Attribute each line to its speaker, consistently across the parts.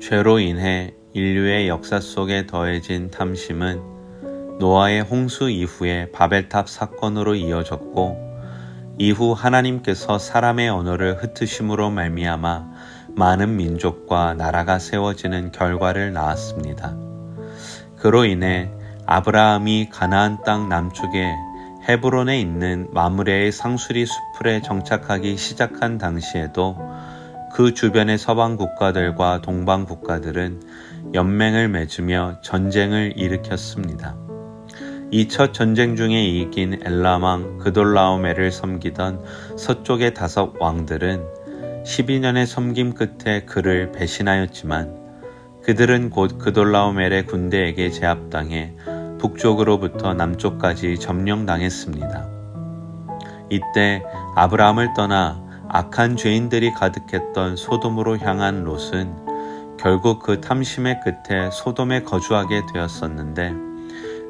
Speaker 1: 죄로 인해 인류의 역사 속에 더해진 탐심은 노아의 홍수 이후의 바벨탑 사건으로 이어졌고, 이후 하나님께서 사람의 언어를 흩으심으로 말미암아 많은 민족과 나라가 세워지는 결과를 낳았습니다. 그로 인해 아브라함이 가나안 땅 남쪽에 헤브론에 있는 마므레의 상수리 수풀에 정착하기 시작한 당시에도 그 주변의 서방 국가들과 동방 국가들은 연맹을 맺으며 전쟁을 일으켰습니다. 이 첫 전쟁 중에 이긴 엘람 왕 그돌라오메를 섬기던 서쪽의 5 왕들은 12년의 섬김 끝에 그를 배신하였지만, 그들은 곧 그돌라오멜의 군대에게 제압당해 북쪽으로부터 남쪽까지 점령당했습니다. 이때 아브라함을 떠나 악한 죄인들이 가득했던 소돔으로 향한 롯은 결국 그 탐심의 끝에 소돔에 거주하게 되었었는데,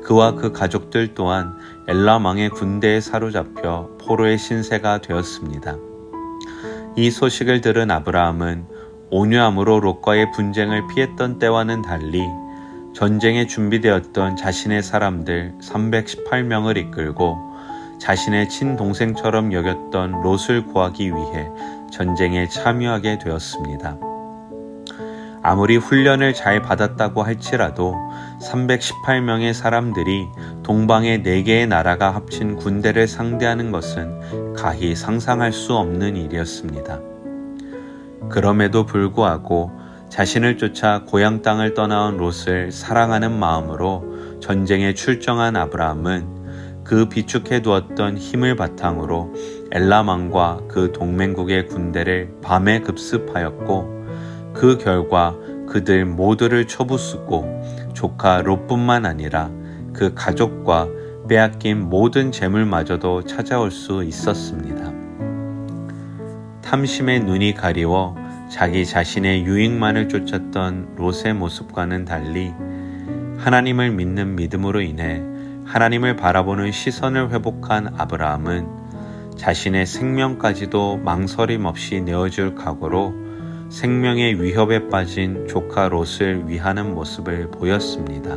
Speaker 1: 그와 그 가족들 또한 엘람 왕의 군대에 사로잡혀 포로의 신세가 되었습니다. 이 소식을 들은 아브라함은 온유함으로 롯과의 분쟁을 피했던 때와는 달리 전쟁에 준비되었던 자신의 사람들 318명을 이끌고 자신의 친동생처럼 여겼던 롯을 구하기 위해 전쟁에 참여하게 되었습니다. 아무리 훈련을 잘 받았다고 할지라도 318명의 사람들이 동방의 4개의 나라가 합친 군대를 상대하는 것은 가히 상상할 수 없는 일이었습니다. 그럼에도 불구하고 자신을 쫓아 고향 땅을 떠나온 롯을 사랑하는 마음으로 전쟁에 출정한 아브라함은 그 비축해 두었던 힘을 바탕으로 엘람 왕과 그 동맹국의 군대를 밤에 급습하였고, 그 결과 그들 모두를 쳐부수고 조카 롯뿐만 아니라 그 가족과 빼앗긴 모든 재물마저도 찾아올 수 있었습니다. 탐심의 눈이 가리워 자기 자신의 유익만을 쫓았던 롯의 모습과는 달리 하나님을 믿는 믿음으로 인해 하나님을 바라보는 시선을 회복한 아브라함은 자신의 생명까지도 망설임 없이 내어줄 각오로 생명의 위협에 빠진 조카 롯을 위하는 모습을 보였습니다.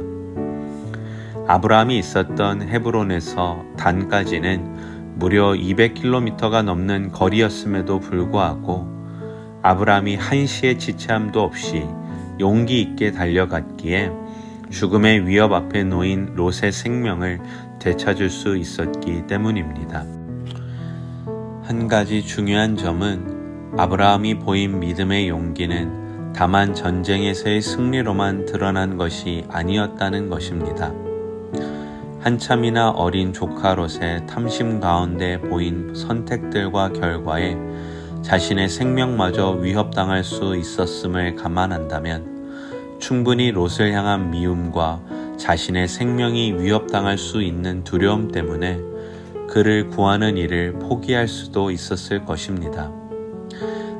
Speaker 1: 아브라함이 있었던 헤브론에서 단까지는 무려 200km가 넘는 거리였음에도 불구하고 아브라함이 한시의 지체함도 없이 용기 있게 달려갔기에 죽음의 위협 앞에 놓인 롯의 생명을 되찾을 수 있었기 때문입니다. 한 가지 중요한 점은 아브라함이 보인 믿음의 용기는 다만 전쟁에서의 승리로만 드러난 것이 아니었다는 것입니다. 한참이나 어린 조카 롯의 탐심 가운데 보인 선택들과 결과에 자신의 생명마저 위협당할 수 있었음을 감안한다면 충분히 롯을 향한 미움과 자신의 생명이 위협당할 수 있는 두려움 때문에 그를 구하는 일을 포기할 수도 있었을 것입니다.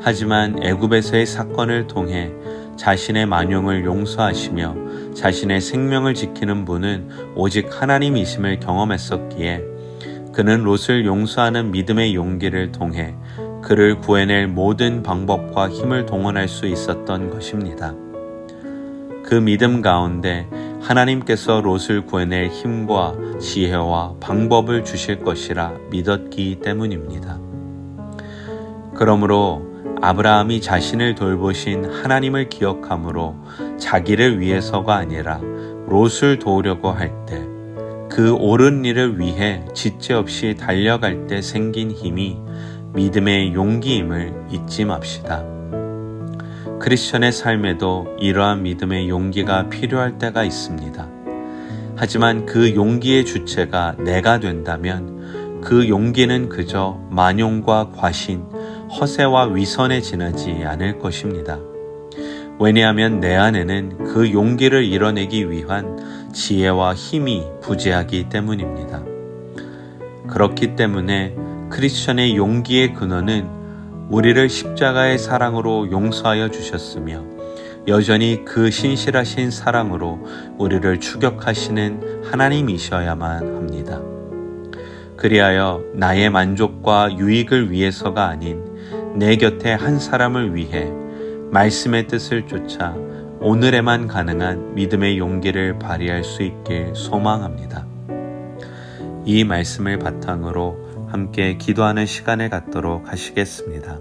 Speaker 1: 하지만 애굽에서의 사건을 통해 자신의 만용을 용서하시며 자신의 생명을 지키는 분은 오직 하나님이심을 경험했었기에 그는 롯을 용서하는 믿음의 용기를 통해 그를 구해낼 모든 방법과 힘을 동원할 수 있었던 것입니다. 그 믿음 가운데 하나님께서 롯을 구해낼 힘과 지혜와 방법을 주실 것이라 믿었기 때문입니다. 그러므로 아브라함이 자신을 돌보신 하나님을 기억함으로 자기를 위해서가 아니라 롯을 도우려고 할 때, 그 옳은 일을 위해 지체 없이 달려갈 때 생긴 힘이 믿음의 용기임을 잊지 맙시다. 크리스천의 삶에도 이러한 믿음의 용기가 필요할 때가 있습니다. 하지만 그 용기의 주체가 내가 된다면 그 용기는 그저 만용과 과신, 허세와 위선에 지나지 않을 것입니다. 왜냐하면 내 안에는 그 용기를 이뤄내기 위한 지혜와 힘이 부재하기 때문입니다. 그렇기 때문에 크리스천의 용기의 근원은 우리를 십자가의 사랑으로 용서하여 주셨으며 여전히 그 신실하신 사랑으로 우리를 추격하시는 하나님이셔야만 합니다. 그리하여 나의 만족과 유익을 위해서가 아닌 내 곁에 한 사람을 위해 말씀의 뜻을 쫓아 오늘에만 가능한 믿음의 용기를 발휘할 수 있길 소망합니다. 이 말씀을 바탕으로 함께 기도하는 시간을 갖도록 하시겠습니다.